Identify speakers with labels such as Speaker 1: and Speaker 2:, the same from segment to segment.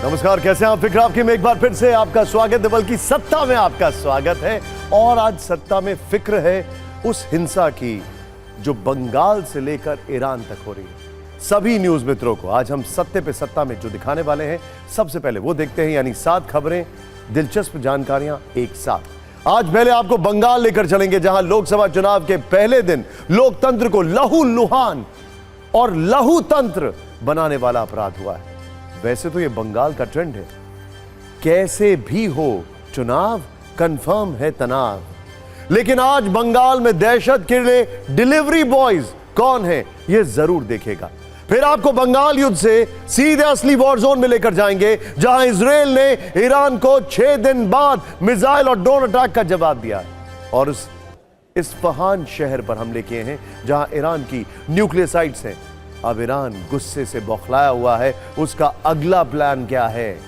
Speaker 1: नमस्कार, कैसे हैं आप? फिक्र आपकी में एक बार फिर से आपका स्वागत है, बल्कि सत्ता में आपका स्वागत है। और आज सत्ता में फिक्र है उस हिंसा की जो बंगाल से लेकर ईरान तक हो रही है। सभी न्यूज मित्रों को आज हम सत्ते पे सत्ता में जो दिखाने वाले हैं, सबसे पहले वो देखते हैं, यानी 7 खबरें, दिलचस्प जानकारियां एक साथ। आज पहले आपको बंगाल लेकर चलेंगे, जहां लोकसभा चुनाव के पहले दिन लोकतंत्र को लहूलुहान और लहू तंत्र बनाने वाला अपराध हुआ है। वैसे तो ये बंगाल का ट्रेंड है, कैसे भी हो चुनाव कंफर्म है तनाव। लेकिन आज बंगाल में दहशत के लिए डिलीवरी बॉयज कौन है, यह जरूर देखेगा। फिर आपको बंगाल युद्ध से सीधे असली वॉर जोन में लेकर जाएंगे, जहां इजराइल ने ईरान को 6 दिन बाद मिसाइल और ड्रोन अटैक का जवाब दिया और उस इस्फहान शहर पर हमले किए हैं, जहां ईरान की न्यूक्लियर साइट्स हैं। अब ईरान गुस्से से बौखलाया हुआ है, उसका अगला प्लान क्या है,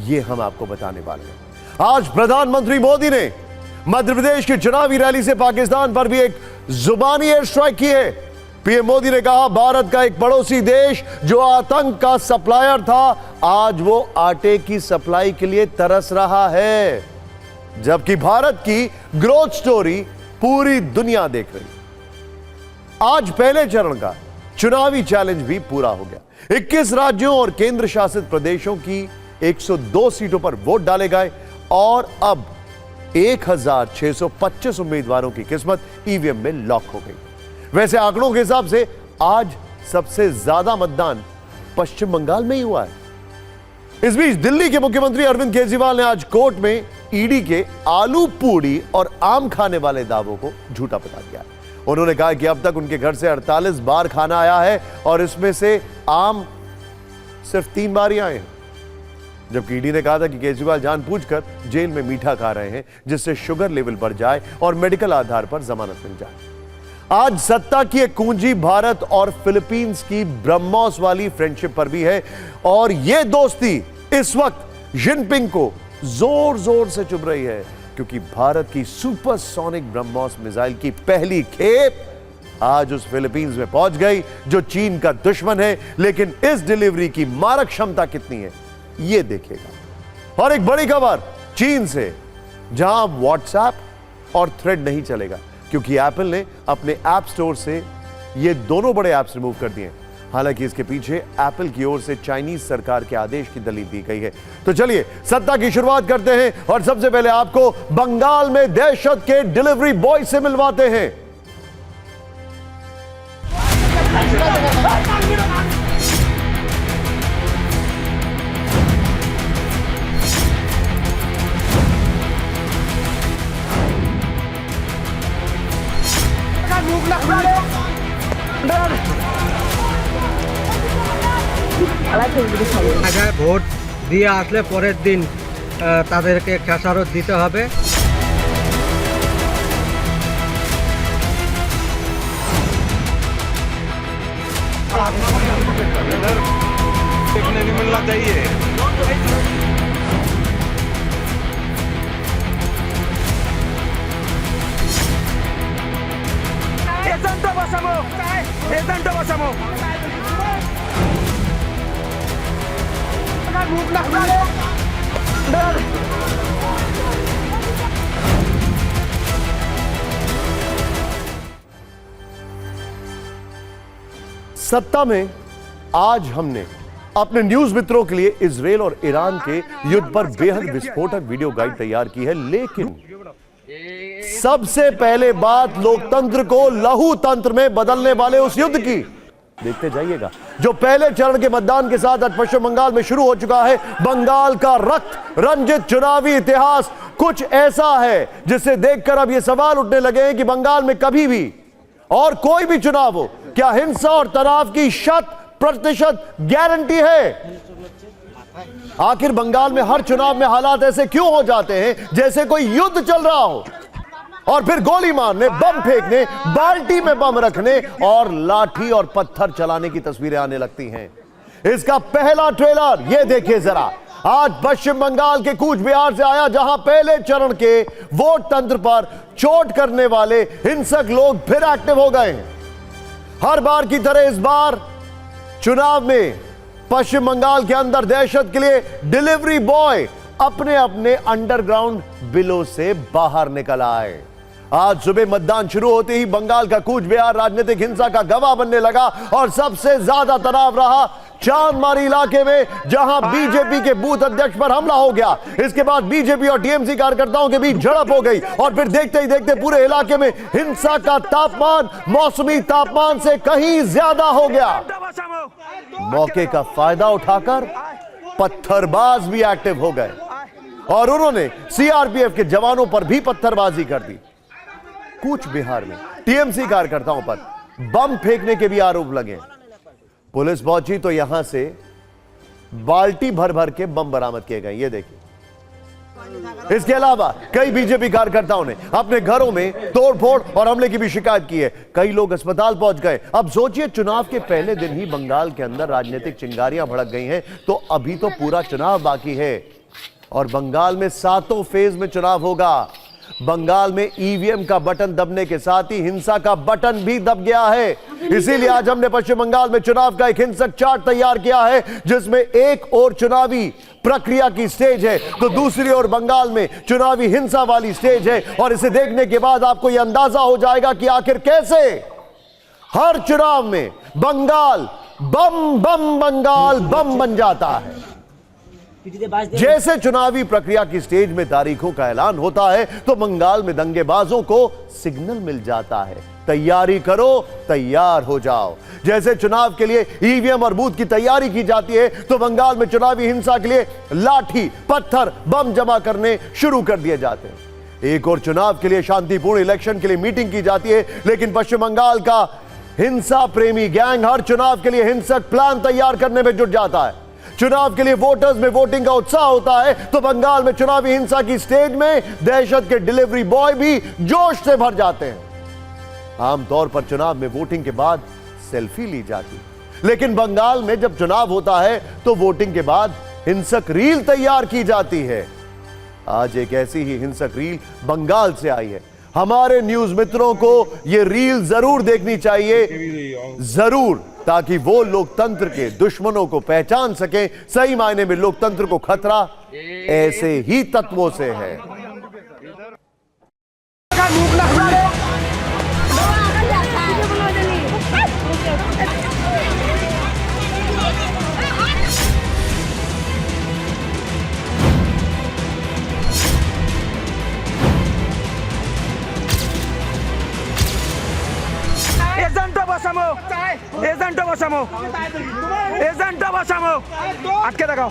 Speaker 1: यह हम आपको बताने वाले हैं। आज प्रधानमंत्री मोदी ने मध्य प्रदेश की चुनावी रैली से पाकिस्तान पर भी एक जुबानी एयर स्ट्राइक की है। पीएम मोदी ने कहा, भारत का एक पड़ोसी देश जो आतंक का सप्लायर था, आज वो आटे की सप्लाई के लिए तरस रहा है, जबकि भारत की ग्रोथ स्टोरी पूरी दुनिया देख रही। आज पहले चरण का चुनावी चैलेंज भी पूरा हो गया। 21 राज्यों और केंद्र शासित प्रदेशों की 102 सीटों पर वोट डाले गए और अब 1625 उम्मीदवारों की किस्मत ईवीएम में लॉक हो गई। वैसे आंकड़ों के हिसाब से आज सबसे ज्यादा मतदान पश्चिम बंगाल में ही हुआ है। इस बीच दिल्ली के मुख्यमंत्री अरविंद केजरीवाल ने आज कोर्ट में ईडी के आलू पूड़ी और आम खाने वाले दावों को झूठा बता दिया। उन्होंने कहा कि अब तक उनके घर से 48 बार खाना आया है और इसमें से आम सिर्फ 3 बार ही आए हैं। जबकि ईडी ने कहा था कि केजरीवाल जानबूझकर जेल में मीठा खा रहे हैं, जिससे शुगर लेवल बढ़ जाए और मेडिकल आधार पर जमानत मिल जाए। आज सत्ता की एक कुंजी भारत और फिलीपींस की ब्रह्मोस वाली फ्रेंडशिप पर भी है और यह दोस्ती इस वक्त जिनपिंग को जोर जोर से चुभ रही है, क्योंकि भारत की सुपरसोनिक ब्रह्मोस मिसाइल की पहली खेप आज उस फिलीपींस में पहुंच गई, जो चीन का दुश्मन है। लेकिन इस डिलीवरी की मारक क्षमता कितनी है, यह देखेगा। और एक बड़ी खबर चीन से, जहां व्हाट्सएप और थ्रेड नहीं चलेगा, क्योंकि एप्पल ने अपने ऐप स्टोर से ये दोनों बड़े ऐप्स रिमूव कर दिए। हालांकि इसके पीछे एप्पल की ओर से चाइनीज सरकार के आदेश की दलील दी गई है। तो चलिए सत्ता की शुरुआत करते हैं और सबसे पहले आपको बंगाल में दहशत के डिलीवरी बॉय से मिलवाते हैं।
Speaker 2: ভোট দিয়ে আসলে পরের দিন তাদেরকে খেসারত দিতে হবে।
Speaker 1: सत्ता में आज हमने अपने न्यूज मित्रों के लिए इजराइल और ईरान के युद्ध पर बेहद विस्फोटक वीडियो गाइड तैयार की है। लेकिन सबसे पहले बात लोकतंत्र को लहू तंत्र में बदलने वाले उस युद्ध की देखते जाइएगा, जो पहले चरण के मतदान के साथ आज पश्चिम बंगाल में शुरू हो चुका है। बंगाल का रक्त रंजित चुनावी इतिहास कुछ ऐसा है जिसे देखकर अब यह सवाल उठने लगे हैं कि बंगाल में कभी भी और कोई भी चुनाव हो, क्या हिंसा और तनाव की 100% गारंटी है? आखिर बंगाल में हर चुनाव में हालात ऐसे क्यों हो जाते हैं जैसे कोई युद्ध चल रहा हो, और फिर गोली मारने, बम फेंकने, बाल्टी में बम रखने और लाठी और पत्थर चलाने की तस्वीरें आने लगती हैं। इसका पहला ट्रेलर ये देखिए जरा। आज पश्चिम बंगाल के कूच बिहार से आया, जहां पहले चरण के वोट तंत्र पर चोट करने वाले हिंसक लोग फिर एक्टिव हो गए हैं। हर बार की तरह इस बार चुनाव में पश्चिम बंगाल के अंदर दहशत के लिए डिलीवरी बॉय अपने अपने अंडरग्राउंड बिलों से बाहर निकल आए। आज सुबह मतदान शुरू होते ही बंगाल का कूच बिहार राजनीतिक हिंसा का गवाह बनने लगा और सबसे ज्यादा तनाव रहा चांदमारी इलाके में, जहां बीजेपी के बूथ अध्यक्ष पर हमला हो गया। इसके बाद बीजेपी और टीएमसी कार्यकर्ताओं के बीच झड़प हो गई और फिर देखते ही देखते पूरे इलाके में हिंसा का तापमान मौसमी तापमान से कहीं ज्यादा हो गया। मौके का फायदा उठाकर पत्थरबाज भी एक्टिव हो गए और उन्होंने सीआरपीएफ के जवानों पर भी पत्थरबाजी कर दी। कूच बिहार में टीएमसी कार्यकर्ताओं पर बम फेंकने के भी आरोप लगे। पुलिस पहुंची तो यहां से बाल्टी भर भर के बम बरामद किए गए, ये देखिए। इसके अलावा कई बीजेपी कार्यकर्ताओं ने अपने घरों में तोड़फोड़ और हमले की भी शिकायत की है। कई लोग अस्पताल पहुंच गए। अब सोचिए, चुनाव के पहले दिन ही बंगाल के अंदर राजनीतिक चिंगारियां भड़क गई हैं, तो अभी तो पूरा चुनाव बाकी है और बंगाल में 7 फेज में चुनाव होगा। बंगाल में ईवीएम का बटन दबने के साथ ही हिंसा का बटन भी दब गया है। इसीलिए आज हमने पश्चिम बंगाल में चुनाव का एक हिंसक चार्ट तैयार किया है, जिसमें एक और चुनावी प्रक्रिया की स्टेज है तो दूसरी ओर बंगाल में चुनावी हिंसा वाली स्टेज है। और इसे देखने के बाद आपको यह अंदाजा हो जाएगा कि आखिर कैसे हर चुनाव में बंगाल बम बम बंगाल बम बन जाता है। जैसे चुनावी प्रक्रिया की स्टेज में तारीखों का ऐलान होता है तो बंगाल में दंगेबाजों को सिग्नल मिल जाता है, तैयारी करो, तैयार हो जाओ। जैसे चुनाव के लिए ईवीएम और बूथ की तैयारी की जाती है तो बंगाल में चुनावी हिंसा के लिए लाठी पत्थर बम जमा करने शुरू कर दिए जाते हैं। एक और चुनाव के लिए शांतिपूर्ण इलेक्शन के लिए मीटिंग की जाती है, लेकिन पश्चिम बंगाल का हिंसा प्रेमी गैंग हर चुनाव के लिए हिंसक प्लान तैयार करने में जुट जाता है। चुनाव के लिए वोटर्स में वोटिंग का उत्साह होता है तो बंगाल में चुनावी हिंसा की स्टेज में दहशत के डिलीवरी बॉय भी जोश से भर जाते हैं। आमतौर पर चुनाव में वोटिंग के बाद सेल्फी ली जाती, लेकिन बंगाल में जब चुनाव होता है तो वोटिंग के बाद हिंसक रील तैयार की जाती है। आज एक ऐसी ही हिंसक रील बंगाल से आई है। हमारे न्यूज मित्रों को यह रील जरूर देखनी चाहिए, जरूर, ताकि वो लोकतंत्र के दुश्मनों को पहचान सके। सही मायने में लोकतंत्र को खतरा ऐसे ही तत्वों से है।
Speaker 3: एजेंटो बसामो আটকে দেখাও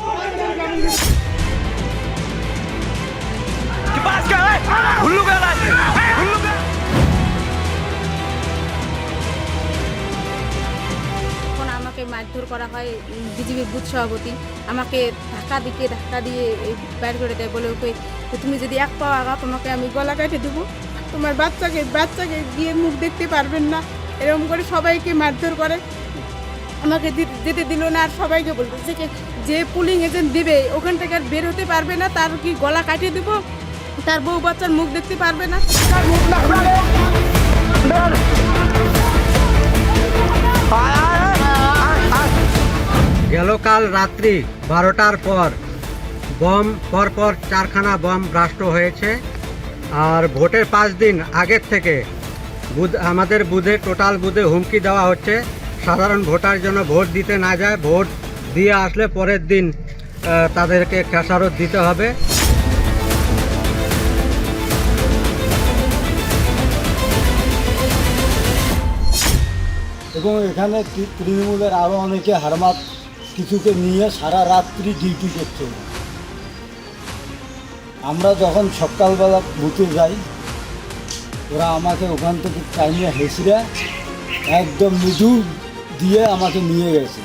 Speaker 3: হুল্লু গেলায়
Speaker 4: আমাকে মারধর করা হয়। বিজেপির বুথ সভাপতি আমাকে ধাক্কা দিয়ে বের করে দেয়, বলে ওকে তুমি যদি এক পাও আগা তোমাকে আমি গলা কেটে দেবো, তোমার বাচ্চাকে গিয়ে মুখ দেখতে পারবেন না, এরকম করে সবাইকে মারধর করে। আমাকে যেতে দিল না আর সবাইকে বলতেছে যে পুলিং এজেন্ট দিবে ওখান থেকে আর বের হতে পারবে না, তার কি গলা কাটিয়ে দেবো, তার বউ বাচ্চার মুখ দেখতে পারবে না।
Speaker 2: গেল কাল রাত্রি 12টার পর পরপর 4খানা বম ব্লাস্ট হয়েছে। আর ভোটের 5 দিন আগের থেকে আমাদের বুথে টোটাল বুথে হুমকি দেওয়া হচ্ছে সাধারণ ভোটার যেন ভোট দিতে না যায়, ভোট দিয়ে আসলে পরের দিন তাদেরকে খেসারত দিতে হবে।
Speaker 5: এবং এখানে তৃণমূলের আরও অনেকে হারমাত কিছুকে নিয়ে সারা রাত্রি ডিউটি করছে। আমরা যখন সকালবেলা বুথে যাই ওরা আমাকে ওখান থেকে টাইমে হেসড়ে একদম মৃদু দিয়ে আমাকে নিয়ে গেছে।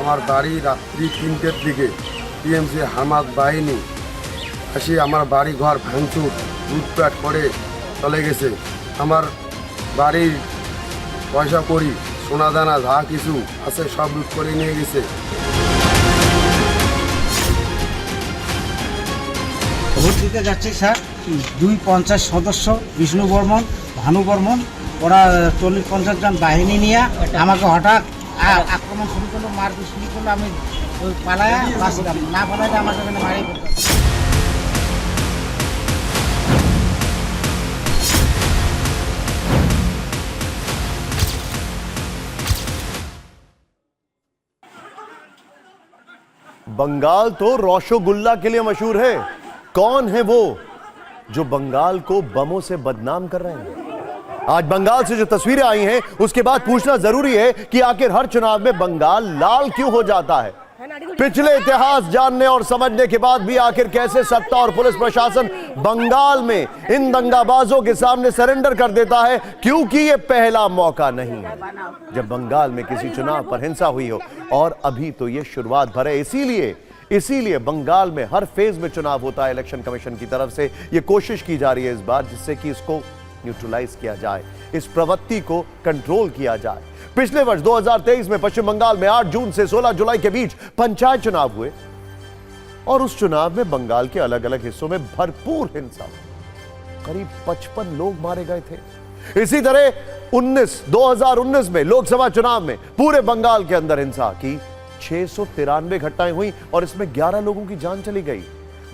Speaker 6: আমার বাড়ি রাত্রি 3টের দিকে টিএমসি হামাদ বাহিনী এসে আমার বাড়ি ঘর ভাঙচুর লুটপাট করে চলে গেছে। আমার বাড়ির পয়সা করি সোনা দানা যা কিছু আছে সব লুট করে নিয়ে গেছে।
Speaker 7: ভোট দিতে যাচ্ছি স্যার, দুই পঞ্চায়েত সদস্য বিষ্ণু বর্মন, ভানু বর্মন, ওরা 40-50 জন বাহিনী নিয়ে আমাকে হঠাৎ আক্রমণ শুরু করলো, মারপিট শুরু করলো। আমি ওই পালায়া বাঁচলাম, না পালাইলে আমাকে এখানে মারিয়ে ফেলতো।
Speaker 1: बंगाल तो रोशोगुल्ला के लिए मशहूर है। कौन है वो जो बंगाल को बमों से बदनाम कर रहे हैं? आज बंगाल से जो तस्वीरें आई हैं उसके बाद पूछना जरूरी है कि आखिर हर चुनाव में बंगाल लाल क्यों हो जाता है। पिछले इतिहास जानने और समझने के बाद भी आखिर कैसे सत्ता और पुलिस प्रशासन बंगाल में इन दंगाबाजों के सामने सरेंडर कर देता है, क्योंकि ये पहला मौका नहीं है जब बंगाल में किसी चुनाव पर हिंसा हुई हो, और अभी तो ये शुरुआत भर है। इसीलिए बंगाल में हर फेज में चुनाव होता है। इलेक्शन कमीशन की तरफ से ये कोशिश की जा रही है इस बार, जिससे कि इसको न्यूट्रलाइज किया जाए, इस प्रवृत्ति को कंट्रोल किया जाए। पिछले वर्ष 2023 में पश्चिम बंगाल में 8 जून से 16 जुलाई के बीच पंचायत चुनाव हुए, और उस चुनाव में बंगाल के अलग अलग हिस्सों में भरपूर हिंसा, करीब 55 लोग मारे गए थे। इसी तरह 2019 में लोकसभा चुनाव में पूरे बंगाल के अंदर हिंसा की 693 घटनाएं हुई और इसमें 11 लोगों की जान चली गई।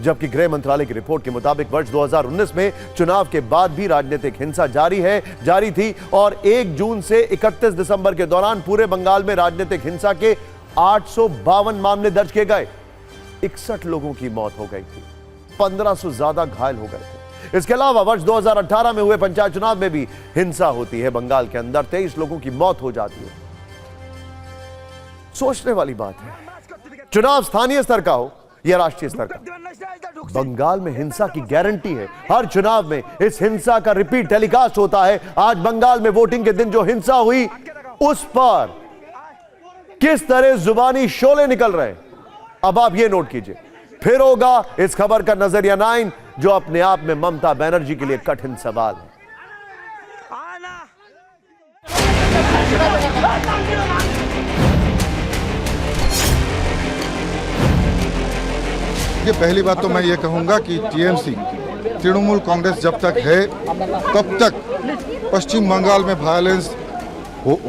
Speaker 1: जबकि गृह मंत्रालय की रिपोर्ट के मुताबिक वर्ष 2019 में चुनाव के बाद भी राजनीतिक हिंसा जारी थी, और 1 जून से 31 दिसंबर के दौरान पूरे बंगाल में राजनीतिक हिंसा के 852 मामले दर्ज किए गए। 61 लोगों की मौत हो गई थी, 1500 से ज्यादा घायल हो गए थे। इसके अलावा वर्ष 2018 में हुए पंचायत चुनाव में भी हिंसा होती है बंगाल के अंदर, 23 लोगों की मौत हो जाती है। सोचने वाली बात है, चुनाव स्थानीय स्तर का हो या राष्ट्रीय स्तर का, बंगाल में हिंसा की गारंटी है। हर चुनाव में इस हिंसा का रिपीट टेलीकास्ट होता है। आज बंगाल में वोटिंग के दिन जो हिंसा हुई, उस पर किस तरह जुबानी शोले निकल रहे, अब आप ये नोट कीजिए। फिर होगा इस खबर का नजरिया 9, जो अपने आप में ममता बनर्जी के लिए कठिन सवाल है।
Speaker 8: पहली बात तो मैं ये कहूंगा कि टीएमसी तृणमूल कांग्रेस जब तक है तब तक पश्चिम बंगाल में वायलेंस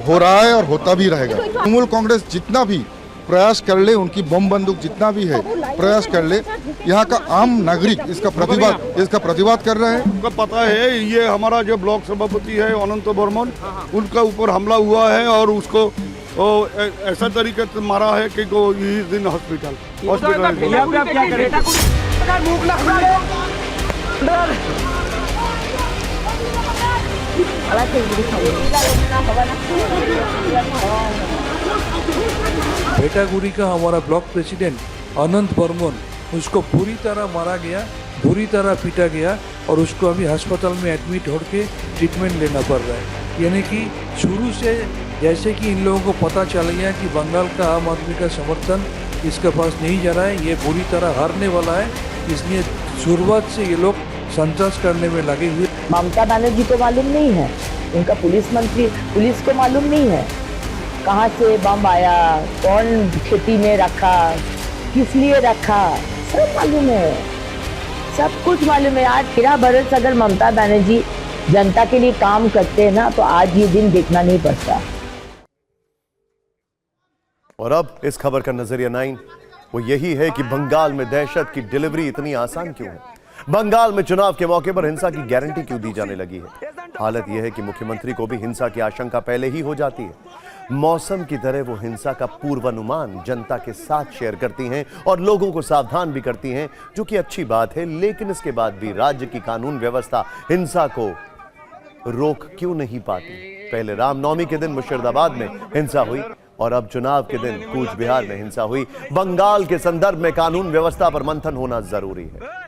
Speaker 8: हो रहा है और होता भी रहेगा। तृणमूल कांग्रेस जितना भी प्रयास कर ले, उनकी बम बंदूक जितना भी है प्रयास कर ले, यहाँ का आम नागरिक इसका प्रतिवाद कर रहे हैं।
Speaker 6: उनको पता है ये हमारा जो ब्लॉक सभापति है अनंत बर्मन, उनका ऊपर हमला हुआ है और उसको ऐसा तरीके से मारा है कि वो इस दिन हॉस्पिटल
Speaker 9: भेटागुड़ी का हमारा ब्लॉक प्रेसिडेंट अनंत बर्मन, उसको पूरी तरह मारा गया, बुरी तरह पीटा गया, और उसको अभी अस्पताल में एडमिट होकर ट्रीटमेंट लेना पड़ रहा है। यानी कि शुरू से जैसे कि इन लोगों को पता चल गया कि बंगाल का आम आदमी का समर्थन इसके पास नहीं जा रहा है, ये बुरी तरह हारने वाला है, इसलिए शुरुआत से ये लोग संतोष करने में लगे हुए।
Speaker 10: ममता बनर्जी को मालूम नहीं है, उनका पुलिस को मालूम नहीं है कहाँ से बम आया, कौन खेती में रखा, किस लिए रखा, सब मालूम है, सब कुछ मालूम है। आज तेरा बरस अगर ममता बनर्जी जनता के लिए काम करते हैं ना, तो आज ये दिन देखना नहीं पड़ता।
Speaker 1: और अब इस खबर का नजरिया 9 वो यही है कि बंगाल में दहशत की डिलीवरी इतनी आसान क्यों है। बंगाल में चुनाव के मौके पर हिंसा की गारंटी क्यों दी जाने लगी है। हालत यह है कि मुख्यमंत्री को भी हिंसा की आशंका पहले ही हो जाती है। मौसम की तरह वो हिंसा का पूर्वानुमान जनता के साथ शेयर करती हैं और लोगों को सावधान भी करती हैं, जो कि अच्छी बात है। लेकिन इसके बाद भी राज्य की कानून व्यवस्था हिंसा को रोक क्यों नहीं पाती। पहले रामनवमी के दिन मुर्शिदाबाद में हिंसा हुई और अब चुनाव के दिन कूच बिहार में हिंसा हुई। बंगाल के संदर्भ में कानून व्यवस्था पर मंथन होना जरूरी है।